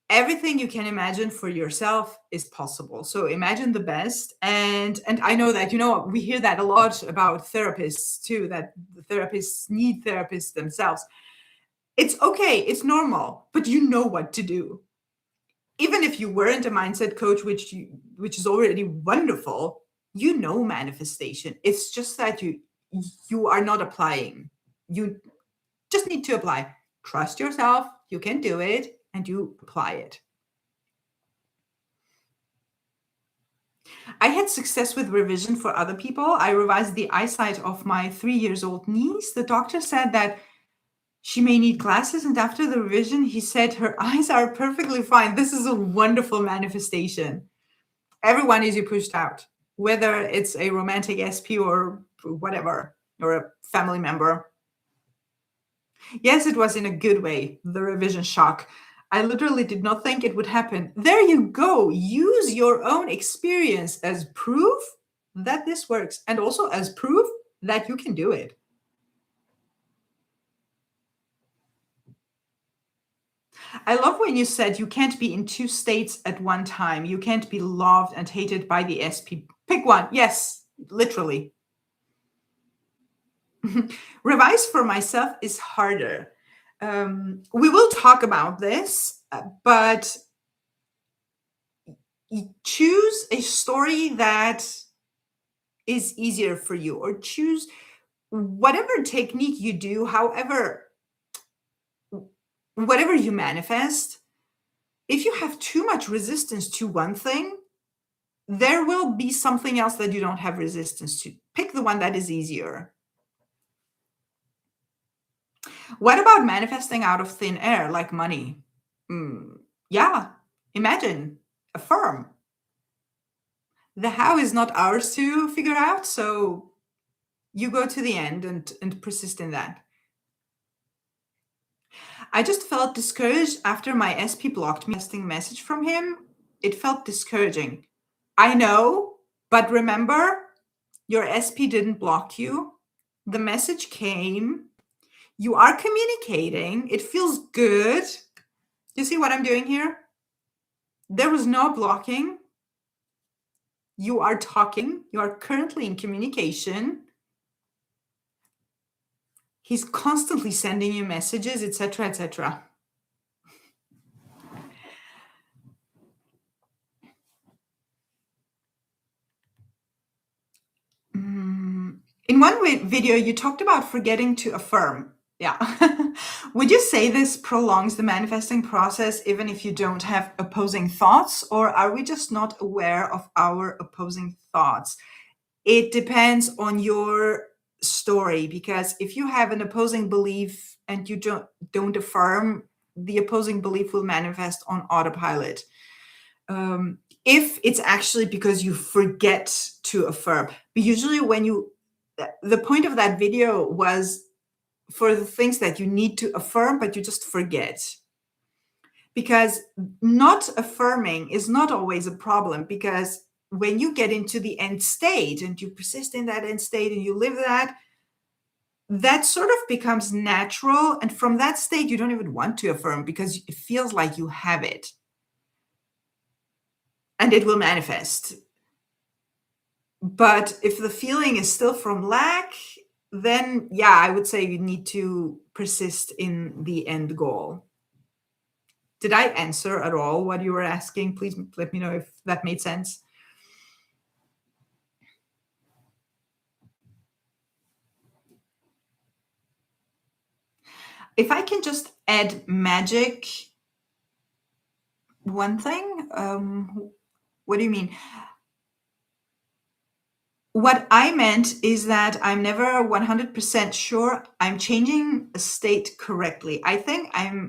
Everything you can imagine for yourself is possible. So imagine the best. And I know that, we hear that a lot about therapists too, that the therapists need therapists themselves. It's okay, it's normal, but you know what to do. Even if you weren't a mindset coach, which is already wonderful, you know manifestation. It's just that you are not applying. You just need to apply. Trust yourself, you can do it, and you apply it. I had success with revision for other people. I revised the eyesight of my 3 years old niece. The doctor said that she may need glasses, and after the revision, he said her eyes are perfectly fine. This is a wonderful manifestation. Everyone is pushed out, whether it's a romantic SP or whatever, or a family member. Yes, it was in a good way, the revision shock. I literally did not think it would happen. There you go. Use your own experience as proof that this works, and also as proof that you can do it. I love when you said you can't be in two states at one time. You can't be loved and hated by the SP. Pick one. Yes, literally. Revise for myself is harder. We will talk about this, but choose a story that is easier for you, or choose whatever technique you do, however, whatever you manifest. If you have too much resistance to one thing, there will be something else that you don't have resistance to. Pick the one that is easier. What about manifesting out of thin air, like money? Yeah, imagine, affirm. The how is not ours to figure out, so you go to the end and persist in that. I just felt discouraged after my SP blocked me. Testing message from him. It felt discouraging. I know, but remember, your SP didn't block you. The message came. You are communicating. It feels good. You see what I'm doing here? There was no blocking. You are talking. You are currently in communication. He's constantly sending you messages, etc., etc. In one video, you talked about forgetting to affirm. Yeah. Would you say this prolongs the manifesting process even if you don't have opposing thoughts, or are we just not aware of our opposing thoughts? It depends on your story, because if you have an opposing belief and you don't affirm, the opposing belief will manifest on autopilot. If it's actually because you forget to affirm, but usually the point of that video was for the things that you need to affirm, but you just forget. Because not affirming is not always a problem, because when you get into the end state and you persist in that end state and you live that sort of becomes natural. And from that state, you don't even want to affirm because it feels like you have it. And it will manifest. But if the feeling is still from lack, then yeah, I would say you need to persist in the end goal. Did I answer at all what you were asking? Please let me know if that made sense. If I can just add magic, one thing, what do you mean? What I meant is that I'm never 100% sure I'm changing a state correctly. I think I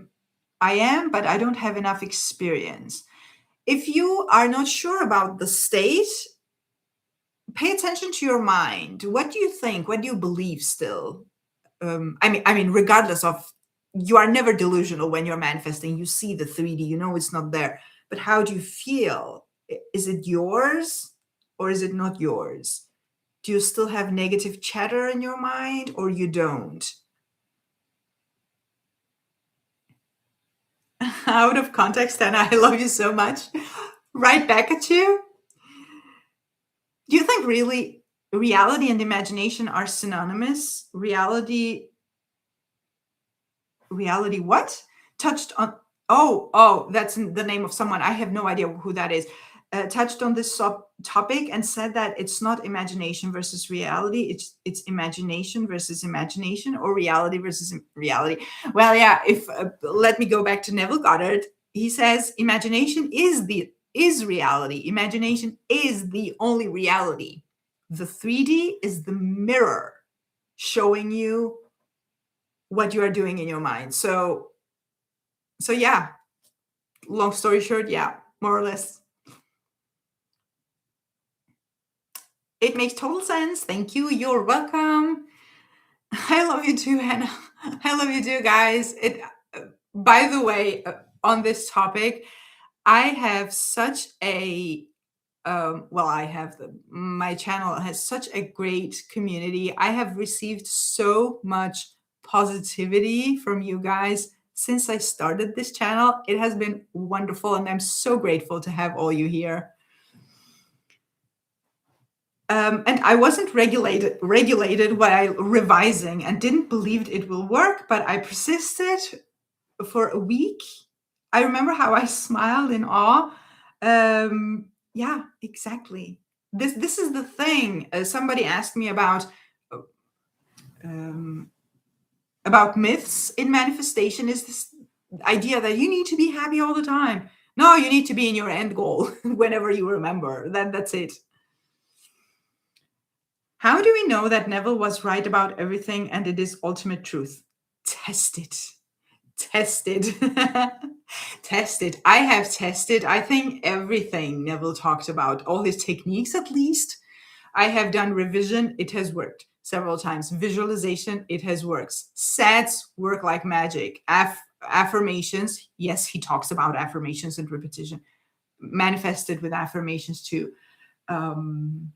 am, but I don't have enough experience. If you are not sure about the state, pay attention to your mind. What do you think? What do you believe still? I mean, regardless of, you are never delusional when you're manifesting. You see the 3D, you know it's not there. But how do you feel? Is it yours or is it not yours? Do you still have negative chatter in your mind, or you don't? Out of context, and I love you so much. Right back at you. Do you think really reality and imagination are synonymous? Reality what? Touched on, that's the name of someone. I have no idea who that is. Touched on this topic and said that it's not imagination versus reality, it's imagination versus imagination, or reality versus reality. Well, yeah, if let me go back to Neville Goddard. He says imagination is reality. Imagination is the only reality. The 3D is the mirror showing you what you are doing in your mind. So yeah, long story short, yeah, more or less. It makes total sense. Thank you. You're welcome. I love you too, Hannah. I love you too, guys. By the way, on this topic, I have such a my channel has such a great community. I have received so much positivity from you guys since I started this channel. It has been wonderful, and I'm so grateful to have all you here. And I wasn't regulated while revising and didn't believe it will work, but I persisted for a week. I remember how I smiled in awe. Yeah, exactly. This is the thing. Somebody asked me um, about myths in manifestation. Is this idea that you need to be happy all the time? No, you need to be in your end goal whenever you remember. That's it. How do we know that Neville was right about everything and it is ultimate truth? Test it. Test it. Test it. I have tested, I think, everything Neville talked about, all his techniques at least. I have done revision, it has worked several times. Visualization, it has worked. Sets work like magic. Affirmations, yes, he talks about affirmations and repetition. Manifested with affirmations too. Um,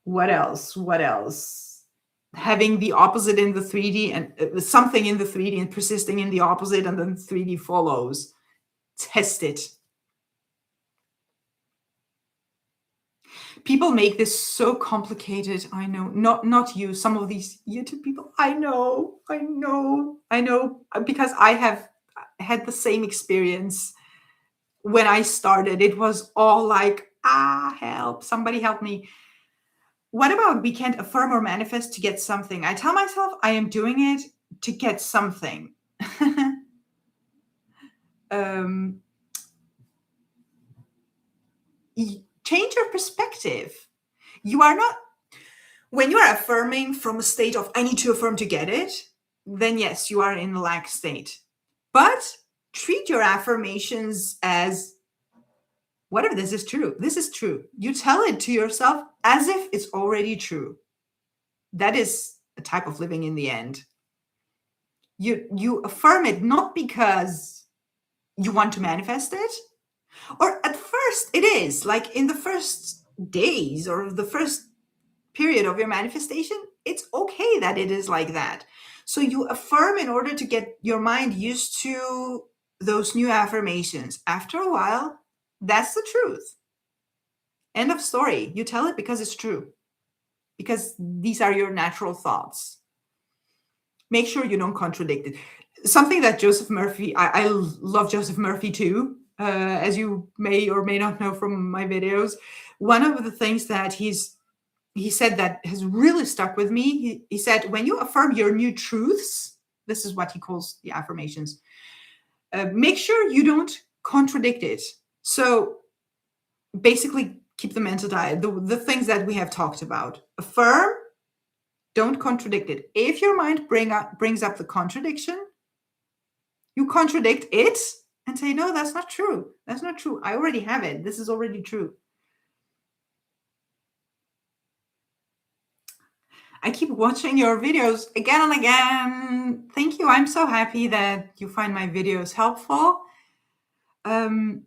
what else? What else? Having the opposite in the 3D and something in the 3D and persisting in the opposite, and then 3D follows. Test it. People make this so complicated. I know, not you, some of these YouTube people. I know, because I have had the same experience when I started. It was all like, help, somebody help me. What about we can't affirm or manifest to get something? I tell myself I am doing it to get something. um, Change your perspective. You are not, when you are affirming from a state of I need to affirm to get it, then yes, you are in a lack state. But treat your affirmations as whatever, this is true. This is true. You tell it to yourself as if it's already true. That is a type of living in the end. You affirm it not because you want to manifest it, or at first it is like in the first days or the first period of your manifestation, it's okay that it is like that. So you affirm in order to get your mind used to those new affirmations. After a while, that's the truth. End of story. You tell it because it's true, because these are your natural thoughts. Make sure you don't contradict it. Something that Joseph Murphy, I love Joseph Murphy too, as you may or may not know from my videos. One of the things that he said that has really stuck with me, he said, when you affirm your new truths, this is what he calls the affirmations, make sure you don't contradict it. So basically, keep the mental diet, the things that we have talked about. Affirm, don't contradict it. If your mind brings up the contradiction, you contradict it and say, no, that's not true. That's not true. I already have it. This is already true. I keep watching your videos again and again. Thank you. I'm so happy that you find my videos helpful. I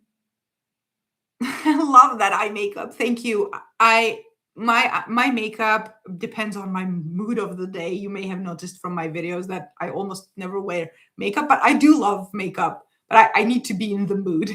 love that eye makeup. Thank you. My makeup depends on my mood of the day. You may have noticed from my videos that I almost never wear makeup, but I do love makeup. But I need to be in the mood.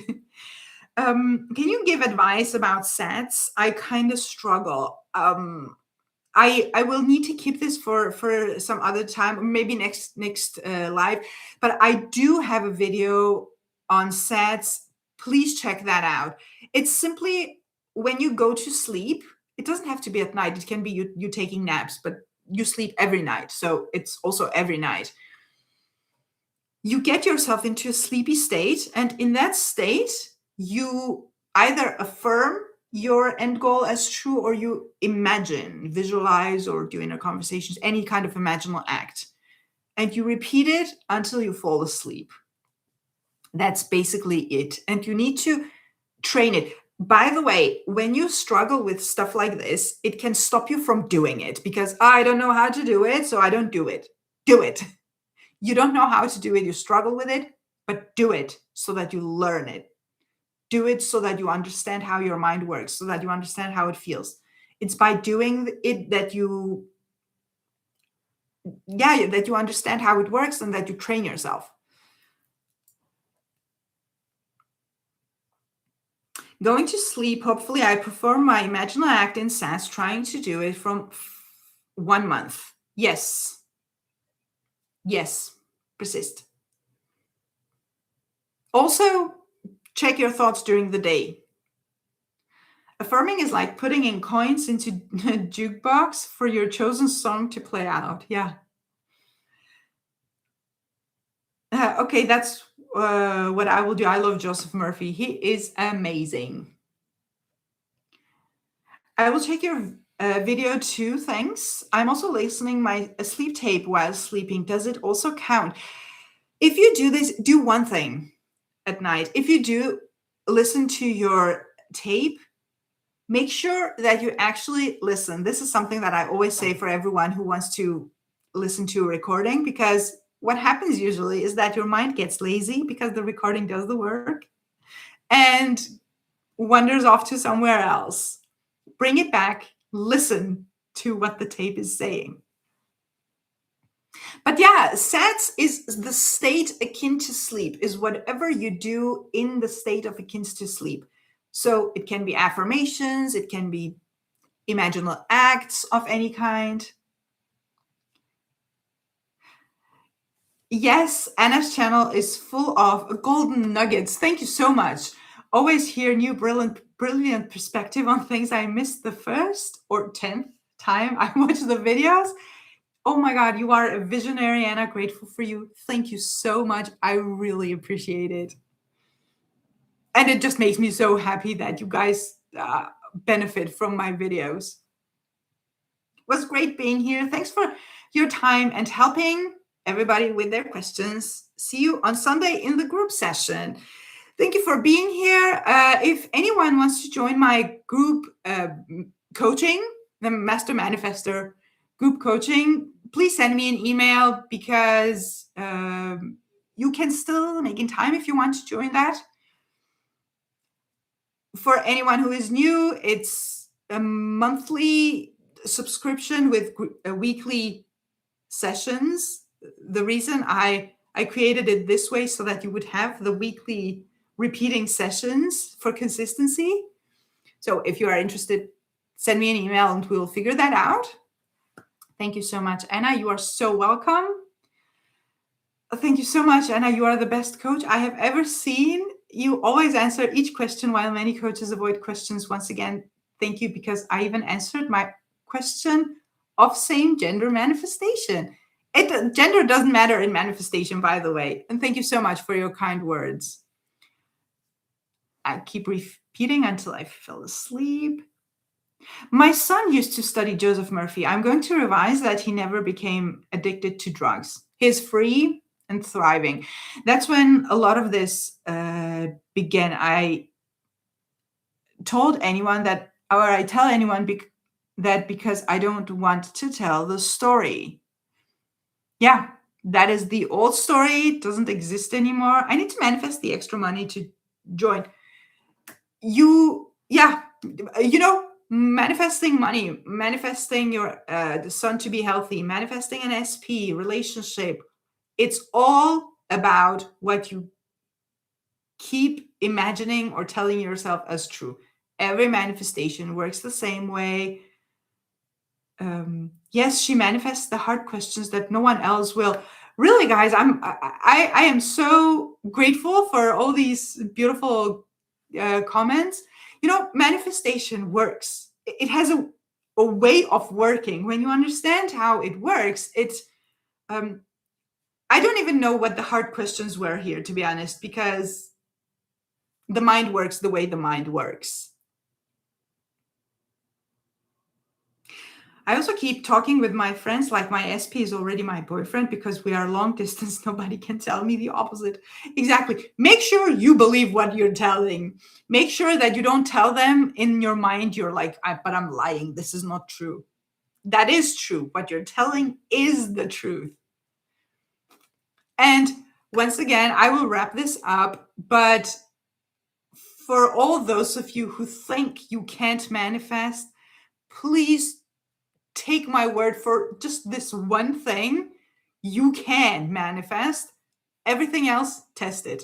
Can you give advice about sets? I kind of struggle. I will need to keep this for some other time, maybe next live. But I do have a video on sets. Please check that out. It's simply when you go to sleep. It doesn't have to be at night. It can be you taking naps, but you sleep every night, so it's also every night. You get yourself into a sleepy state, and in that state, you either affirm your end goal as true, or you imagine, visualize, or do inner conversations, any kind of imaginal act. And you repeat it until you fall asleep. That's basically it. And you need to train it. By the way, when you struggle with stuff like this, it can stop you from doing it because I don't know how to do it, so I don't do it. Do it. You don't know how to do it, you struggle with it, but do it so that you learn it. Do it so that you understand how your mind works, so that you understand how it feels. It's by doing it that you understand how it works and that you train yourself. Going to sleep, hopefully I perform my imaginal act in SAS, trying to do it from 1 month. Yes. Yes. Persist. Also, Check your thoughts during the day. Affirming is like putting in coins into a jukebox for your chosen song to play out. Yeah. Okay, that's what I will do. I love Joseph Murphy. He is amazing. I will check your video too. Thanks. I'm also listening my sleep tape while sleeping. Does it also count? If you do this, do one thing at night. If you do listen to your tape, make sure that you actually listen. This is something that I always say for everyone who wants to listen to a recording, because what happens usually is that your mind gets lazy because the recording does the work and wanders off to somewhere else. Bring it back, listen to what the tape is saying. But yeah, SATS is the state akin to sleep, is whatever you do in the state of akin to sleep. So it can be affirmations, it can be imaginal acts of any kind. Yes, Anna's channel is full of golden nuggets. Thank you so much. Always hear new brilliant perspective on things I missed the first or 10th time I watched the videos. Oh my God, you are a visionary, Anna. Grateful for you. Thank you so much. I really appreciate it. And it just makes me so happy that you guys benefit from my videos. It was great being here. Thanks for your time and helping everybody with their questions. See you on Sunday in the group session. Thank you for being here. If anyone wants to join my group coaching, the Master Manifester group coaching, please send me an email, because you can still make in time if you want to join that. For anyone who is new, it's a monthly subscription with weekly sessions. The reason I created it this way, so that you would have the weekly repeating sessions for consistency. So if you are interested, send me an email and we'll figure that out. Thank you so much, Anna. You are so welcome. Thank you so much, Anna. You are the best coach I have ever seen. You always answer each question while many coaches avoid questions. Once again, thank you, because I even answered my question of same gender manifestation. Gender doesn't matter in manifestation, by the way. And thank you so much for your kind words. I keep repeating until I fell asleep. My son used to study Joseph Murphy. I'm going to revise that he never became addicted to drugs. He's free and thriving. That's when a lot of this began. I told anyone that, or I tell anyone that because I don't want to tell the story. Yeah, that is the old story. It doesn't exist anymore. I need to manifest the extra money to join. Manifesting money, manifesting your the son to be healthy, manifesting an SP relationship. It's all about what you keep imagining or telling yourself as true. Every manifestation works the same way. Yes, she manifests the hard questions that no one else will. Really, guys, I am so grateful for all these beautiful comments. Manifestation works. It has a way of working. When you understand how it works, it's I don't even know what the hard questions were here, to be honest, because the mind works the way the mind works. I also keep talking with my friends like my SP is already my boyfriend, because we are long distance. Nobody can tell me the opposite. Exactly. Make sure you believe what you're telling. Make sure that you don't tell them in your mind, you're like, but I'm lying. This is not true. That is true. What you're telling is the truth. And once again, I will wrap this up, but for all those of you who think you can't manifest, please take my word for just this one thing. You can manifest. Everything else, test it.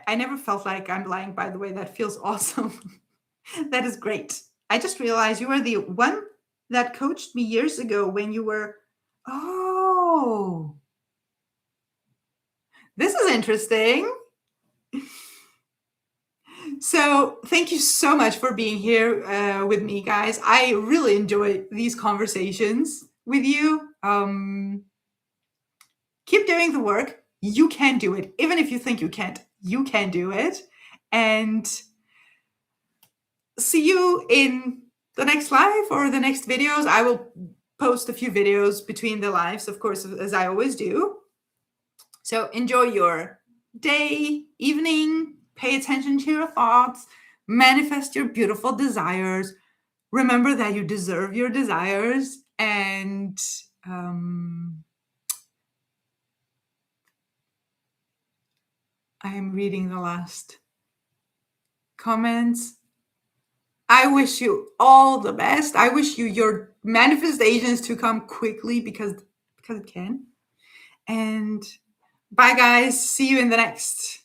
I never felt like I'm lying, by the way. That feels awesome. That is great. I just realized you were the one that coached me years ago when you were, oh, This is interesting. So thank you so much for being here with me, guys. I really enjoy these conversations with you. Keep doing the work. You can do it. Even if you think you can't, you can do it. And see you in the next live or the next videos. I will post a few videos between the lives, of course, as I always do. So enjoy your day, evening, pay attention to your thoughts, manifest your beautiful desires. Remember that you deserve your desires, and I am reading the last comments. I wish you all the best. I wish you your manifestations to come quickly because it can. And bye, guys. See you in the next